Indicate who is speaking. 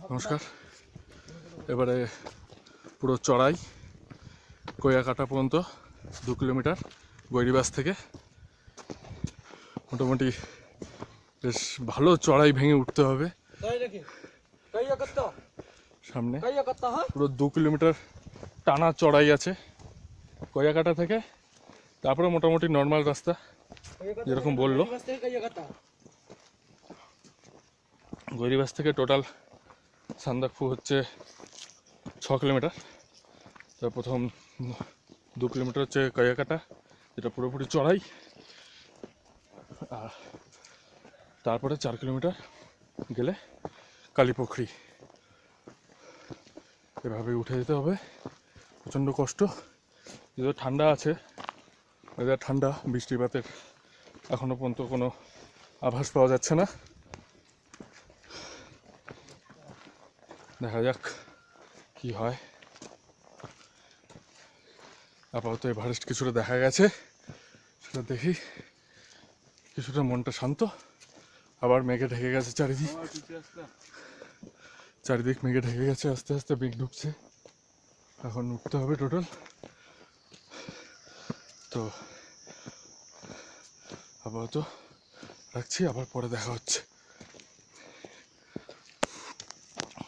Speaker 1: নমস্কার। এবারে পুরো চড়াই কইয়াকাটা পর্যন্ত 2 কিলোমিটার গৈরিবাস থেকে। মোটামুটি বেশ ভালো চড়াই ভেঙে উঠতে হবে। সামনে পুরো 2 কিলোমিটার টানা চড়াই আছে কইয়াকাটা থেকে। তারপরে মোটামুটি নর্মাল রাস্তা যেরকম বললো। গৈরিবাস থেকে টোটাল সান্দাকফু হচ্ছে 6 কিলোমিটার। তো প্রথম 2 কিলোমিটার হচ্ছে কইয়াকাটা, যেটা পুরোপুরি চড়াই। আর তারপরে 4 কিলোমিটার গেলে কালীপুখরি। এভাবে উঠে যেতে হবে, প্রচণ্ড কষ্ট। যদিও ঠান্ডা আছে, ওয়েদার ঠান্ডা, বৃষ্টিপাতের এখনো পর্যন্ত কোনো আভাস পাওয়া যাচ্ছে না। দেখা যাক কি হয়। আপাতত এভারেস্ট কিছুটা দেখা গেছে, সেটা দেখি কিছুটা মনটা শান্ত। আবার মেঘে ঢেকে গেছে চারিদিক মেঘে ঢেকে গেছে, আস্তে আস্তে মেঘ ঢুকছে। এখন উঠতে হবে টোটাল। তো আপাতত রাখছি, আবার পরে দেখা হচ্ছে।